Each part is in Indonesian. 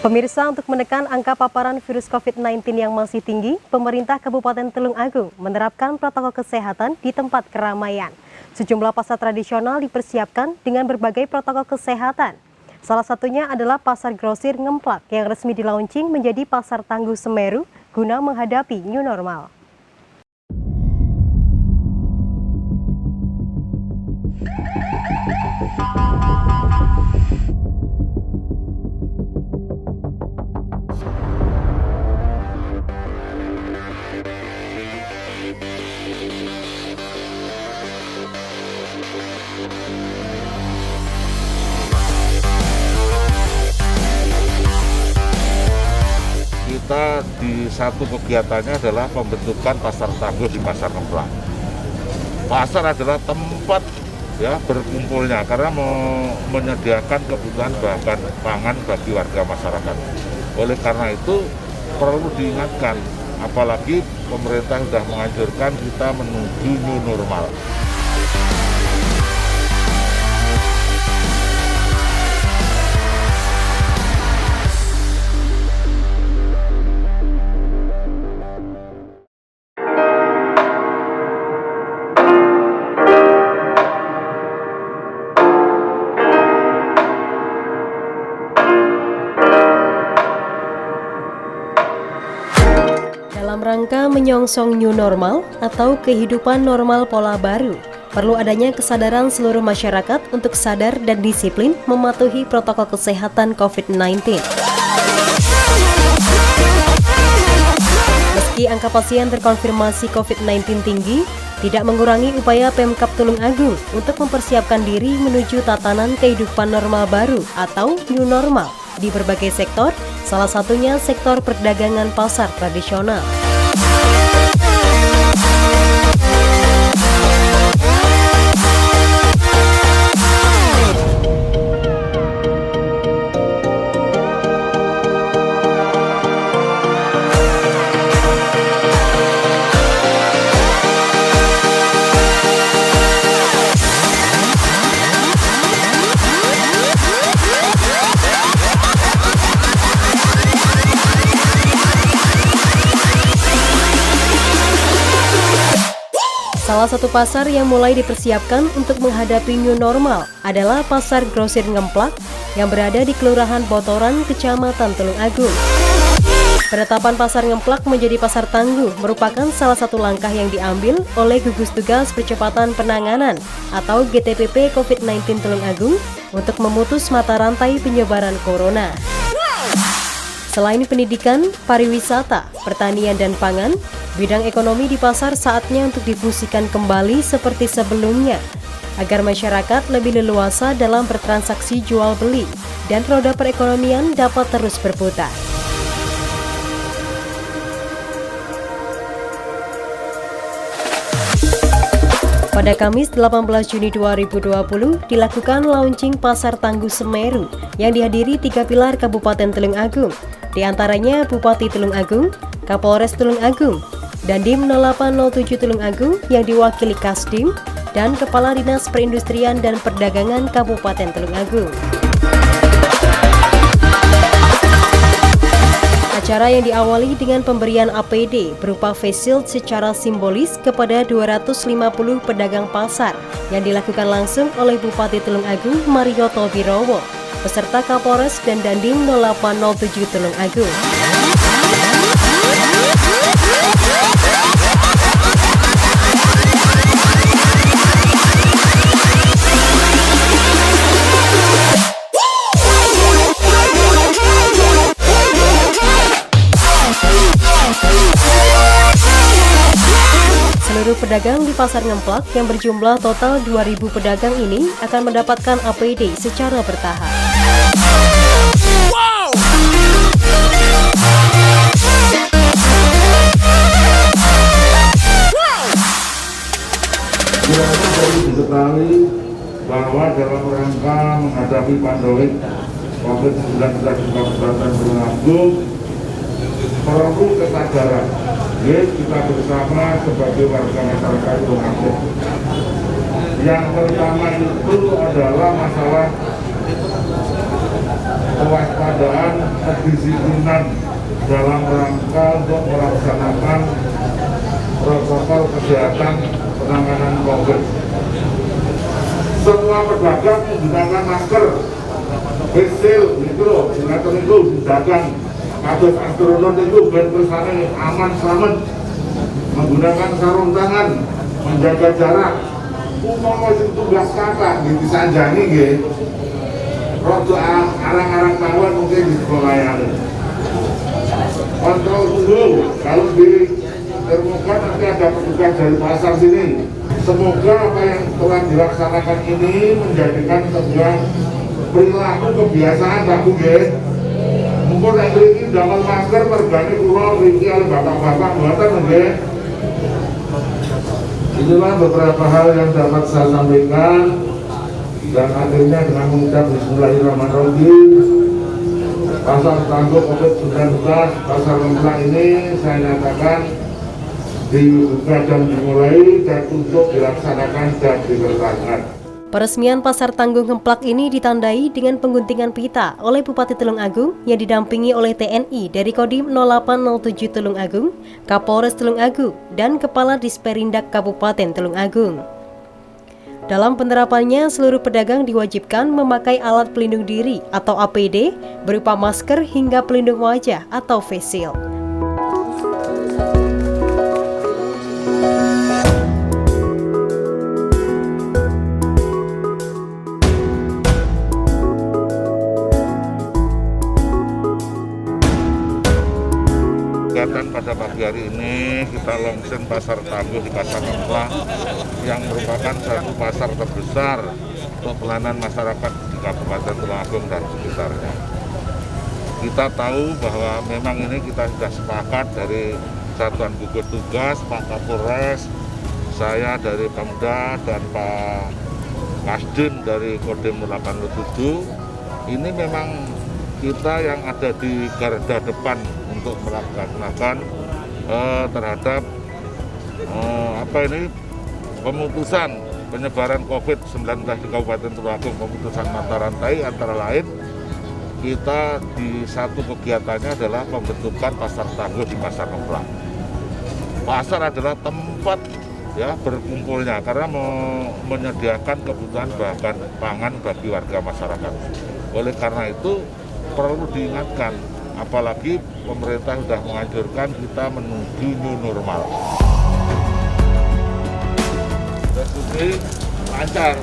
Pemirsa, untuk menekan angka paparan virus COVID-19 yang masih tinggi, pemerintah Kabupaten Tulung Agung menerapkan protokol kesehatan di tempat keramaian. Sejumlah pasar tradisional dipersiapkan dengan berbagai protokol kesehatan. Salah satunya adalah Pasar Grosir Ngemplak yang resmi dilaunching menjadi Pasar Tangguh Semeru guna menghadapi new normal. Kita di satu kegiatannya adalah pembentukan pasar tangguh di Pasar Ngemplak. Pasar adalah tempat berkumpulnya karena menyediakan kebutuhan bahan pangan bagi warga masyarakat. Oleh karena itu perlu diingatkan, apalagi pemerintah sudah menganjurkan kita menuju new normal. Dalam rangka menyongsong new normal atau kehidupan normal pola baru, perlu adanya kesadaran seluruh masyarakat untuk sadar dan disiplin mematuhi protokol kesehatan COVID-19. Meski angka pasien terkonfirmasi COVID-19 tinggi, tidak mengurangi upaya Pemkab Tulung Agung untuk mempersiapkan diri menuju tatanan kehidupan normal baru atau new normal di berbagai sektor, salah satunya sektor perdagangan pasar tradisional. Salah satu pasar yang mulai dipersiapkan untuk menghadapi new normal adalah Pasar Grosir Ngemplak yang berada di Kelurahan Botoran, Kecamatan Tulung Agung. Penetapan Pasar Ngemplak menjadi pasar tangguh merupakan salah satu langkah yang diambil oleh Gugus Tugas Percepatan Penanganan atau GTPP COVID-19 Tulung Agung untuk memutus mata rantai penyebaran corona. Selain pendidikan, pariwisata, pertanian, dan pangan, bidang ekonomi di pasar saatnya untuk difungsikan kembali seperti sebelumnya, agar masyarakat lebih leluasa dalam bertransaksi jual-beli dan roda perekonomian dapat terus berputar. Pada Kamis 18 Juni 2020 dilakukan launching Pasar Tangguh Semeru yang dihadiri 3 pilar Kabupaten Tulung Agung, di antaranya Bupati Tulung Agung, Kapolres Tulung Agung, Dandim 0807 Tulung Agung yang diwakili Kasdim, dan Kepala Dinas Perindustrian dan Perdagangan Kabupaten Tulung Agung. Acara yang diawali dengan pemberian APD berupa face shield secara simbolis kepada 250 pedagang pasar yang dilakukan langsung oleh Bupati Tulung Agung Marioto Birowo beserta Kapolres dan Dandim 0807 Tulung Agung. Seluruh pedagang di Pasar Ngemplak yang berjumlah total 2.000 pedagang ini akan mendapatkan APD secara bertahap. Wow! Perlu diketahui bahwa dalam rangka menghadapi pandemi COVID-19 di Kabupaten Tulung Agung perlu kesadaran kita bersama sebagai warga masyarakat Tulung Agung. Yang pertama itu adalah masalah kewaspadaan kedisiplinan dalam rangka untuk melaksanakan protokol kesehatan penanganan COVID. Semua pedagang menggunakan masker, face shield, mikro, silatur itu dagang, kados astronaut itu ben kersane aman selamat, menggunakan sarung tangan, menjaga jarak. Umpama sing tugas kata disanjani nggih. Rodo arang-arang tawon mungkin di sekolah. Kontrol suhu, kalau di termogan nanti ada petugas dari pasar sini. Semoga apa yang telah dilaksanakan ini menjadikan sebuah perilaku kebiasaan baku nggih. Mumpun nek mriki damel masker mergane kula mriki oleh bapak-bapak mboten nggih. Inilah beberapa hal yang dapat saya sampaikan, dan akhirnya dengan mengucap Bismillahirrahmanirrahim, pasar tangguh COVID-19 pasar Ngemplak ini saya nyatakan dibuka dan dimulai dan untuk dilaksanakan dan diberlakukan. Peresmian Pasar Tangguh Ngemplak ini ditandai dengan pengguntingan pita oleh Bupati Tulungagung yang didampingi oleh TNI dari Kodim 0807 Tulungagung, Kapolres Tulungagung, dan Kepala Disperindak Kabupaten Tulungagung. Dalam penerapannya, seluruh pedagang diwajibkan memakai alat pelindung diri atau APD berupa masker hingga pelindung wajah atau face shield. Kegiatan pada pagi hari ini kita launching Pasar Tangguh di Pasar Ngemplak yang merupakan satu pasar terbesar untuk pelayanan masyarakat di Kabupaten Tulungagung dan sekitarnya. Kita tahu bahwa memang ini kita sudah sepakat dari Satuan Gugus Tugas, Pak Kapolres, saya dari Pemda dan Pak Kasdin dari Kodim 0807. Ini memang kita yang ada di garda depan untuk melaksanakan terhadap pemutusan penyebaran COVID-19 di Kabupaten Tulungagung, pemutusan mata rantai antara lain kita di satu kegiatannya adalah pembentukan pasar tangguh di Pasar Ngemplak. Pasar adalah tempat berkumpulnya karena menyediakan kebutuhan bahan pangan bagi warga masyarakat. Oleh karena itu perlu diingatkan, apalagi pemerintah sudah menganjurkan kita menuju new normal. Jadi lancar.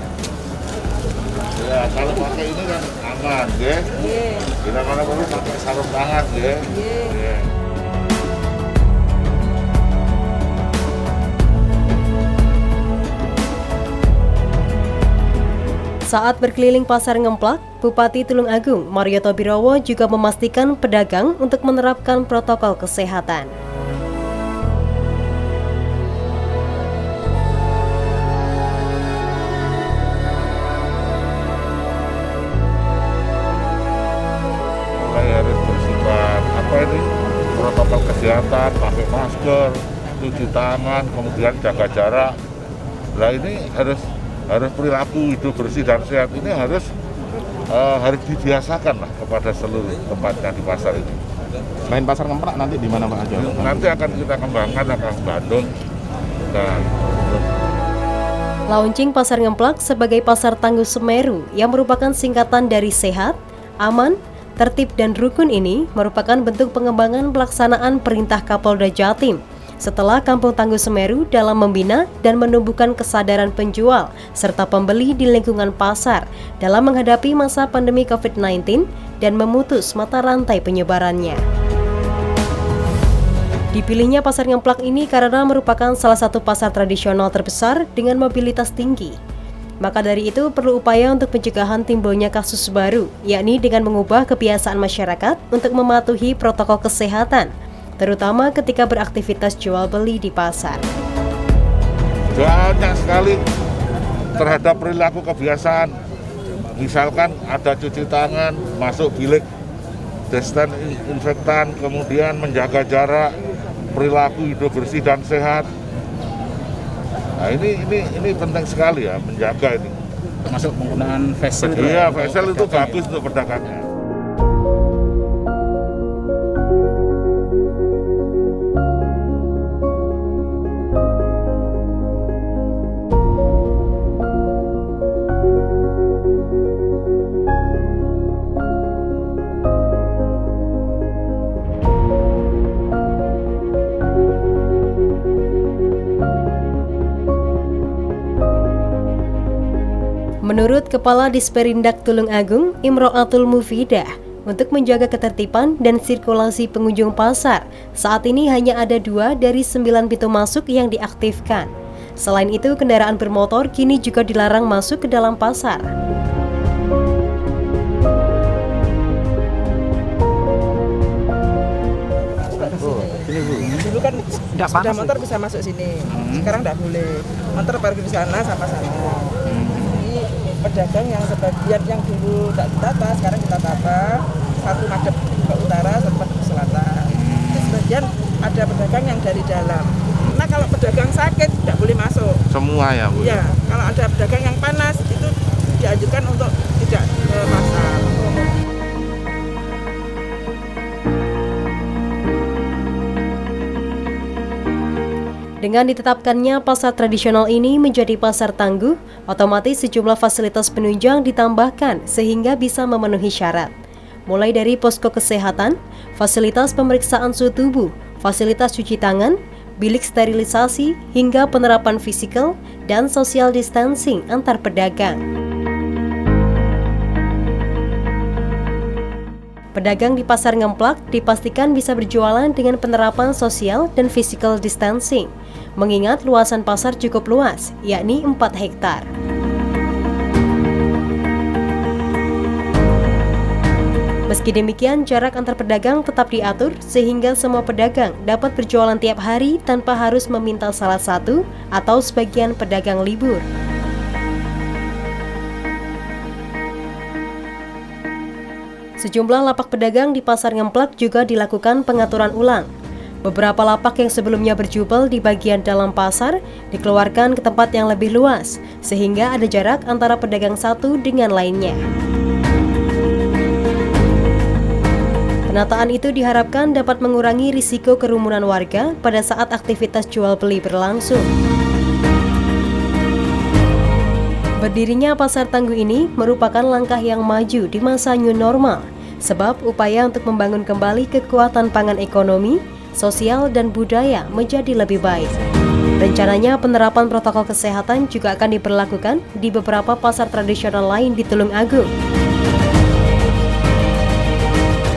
Ya, kalau pakai ini kan aman, ya. Kita mana perlu pakai sarung tangan, ya. Saat berkeliling Pasar Ngemplak, Bupati Tulungagung Mario Tobirowo juga memastikan pedagang untuk menerapkan protokol kesehatan. Mulai harus bersifat protokol kesehatan, pakai masker, cuci tangan, kemudian jaga jarak. Nah ini harus perilaku hidup bersih dan sehat ini harus dibiasakan lah kepada seluruh tempatnya di pasar ini. Selain Pasar Ngemplak nanti di mana Pak aja? Nanti akan kita kembangkan ke Bandung dan Launching Pasar Ngemplak sebagai Pasar Tangguh Semeru yang merupakan singkatan dari sehat, aman, tertib dan rukun ini merupakan bentuk pengembangan pelaksanaan perintah Kapolda Jatim setelah Kampung Tangguh Semeru dalam membina dan menumbuhkan kesadaran penjual serta pembeli di lingkungan pasar dalam menghadapi masa pandemi COVID-19 dan memutus mata rantai penyebarannya. Dipilihnya Pasar Ngemplak ini karena merupakan salah satu pasar tradisional terbesar dengan mobilitas tinggi. Maka dari itu perlu upaya untuk pencegahan timbulnya kasus baru, yakni dengan mengubah kebiasaan masyarakat untuk mematuhi protokol kesehatan, terutama ketika beraktivitas jual beli di pasar. Banyak sekali terhadap perilaku kebiasaan. Misalkan ada cuci tangan, masuk bilik desinfektan, kemudian menjaga jarak, perilaku hidup bersih dan sehat. Nah ini penting sekali ya, menjaga ini. Termasuk penggunaan face shield. Iya, face shield itu bagus untuk pedagangnya. Menurut Kepala Disperindak Tulungagung, Imro'atul Mufidah, untuk menjaga ketertiban dan sirkulasi pengunjung pasar, saat ini hanya ada 2 dari 9 pintu masuk yang diaktifkan. Selain itu, kendaraan bermotor kini juga dilarang masuk ke dalam pasar. Dulu kan sepeda motor bisa masuk sini, sekarang tidak boleh. Motor parkir di sana sampai sana. Ini pedagang yang sebagian yang dulu tidak ditata, sekarang kita tata. Satu madep ke utara, satu madep ke selatan. Itu sebagian ada pedagang yang dari dalam. Nah kalau pedagang sakit tidak boleh masuk. Semua ya Bu? Ya, kalau ada pedagang yang panas itu dianjurkan untuk tidak ke pasar. Dengan ditetapkannya pasar tradisional ini menjadi pasar tangguh, otomatis sejumlah fasilitas penunjang ditambahkan sehingga bisa memenuhi syarat. Mulai dari posko kesehatan, fasilitas pemeriksaan suhu tubuh, fasilitas cuci tangan, bilik sterilisasi, hingga penerapan fisikal dan social distancing antar pedagang. Pedagang di Pasar Ngemplak dipastikan bisa berjualan dengan penerapan sosial dan physical distancing, mengingat luasan pasar cukup luas, yakni 4 hektar. Meski demikian, jarak antar pedagang tetap diatur sehingga semua pedagang dapat berjualan tiap hari tanpa harus meminta salah satu atau sebagian pedagang libur. Sejumlah lapak pedagang di Pasar Ngemplak juga dilakukan pengaturan ulang. Beberapa lapak yang sebelumnya berjubel di bagian dalam pasar dikeluarkan ke tempat yang lebih luas, sehingga ada jarak antara pedagang satu dengan lainnya. Penataan itu diharapkan dapat mengurangi risiko kerumunan warga pada saat aktivitas jual beli berlangsung. Berdirinya pasar tangguh ini merupakan langkah yang maju di masa new normal, sebab upaya untuk membangun kembali kekuatan pangan ekonomi, sosial, dan budaya menjadi lebih baik. Rencananya penerapan protokol kesehatan juga akan diberlakukan di beberapa pasar tradisional lain di Tulungagung.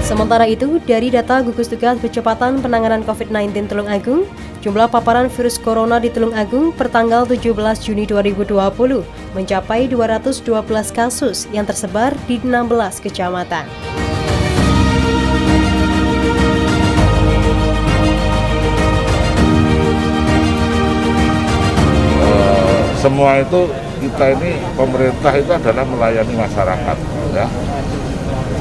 Sementara itu, dari data Gugus Tugas Percepatan Penanganan COVID-19 Tulungagung, jumlah paparan virus corona di Tulungagung pertanggal 17 Juni 2020 mencapai 212 kasus yang tersebar di 16 kecamatan. Semua itu kita ini pemerintah itu adalah melayani masyarakat, ya.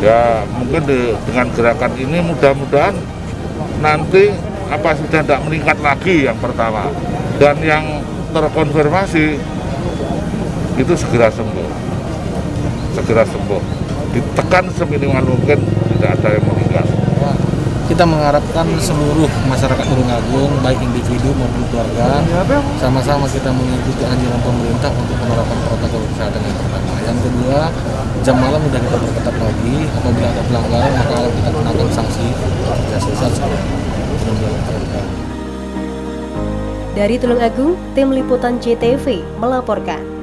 Ya mungkin dengan gerakan ini mudah-mudahan nanti sudah tidak meningkat lagi yang pertama, dan yang terkonfirmasi itu segera sembuh, ditekan seminimal mungkin tidak ada yang meninggal. Kita mengharapkan seluruh masyarakat Tulungagung, baik individu maupun keluarga, sama-sama kita mengikuti anjuran pemerintah untuk penerapan protokol kesehatan yang pertama. Yang kedua, jam malam sudah kita perketat lagi. Apabila ada pelanggaran, maka kita kenakan sanksi. Dari Tulungagung, tim liputan JTV melaporkan.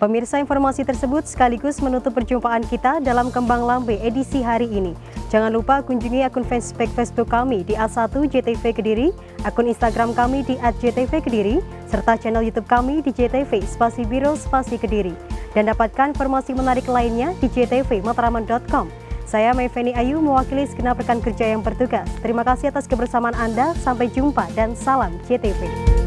Pemirsa, informasi tersebut sekaligus menutup perjumpaan kita dalam Kembang Lambe edisi hari ini. Jangan lupa kunjungi akun fanspage Facebook kami di A1 JTV Kediri, akun Instagram kami di @JTV Kediri, serta channel YouTube kami di JTV Spasi Biro Spasi Kediri. Dan dapatkan informasi menarik lainnya di jtvmatraman.com. Saya Mayfeni Ayu mewakili segenap rekan kerja yang bertugas. Terima kasih atas kebersamaan Anda, sampai jumpa dan salam JTV.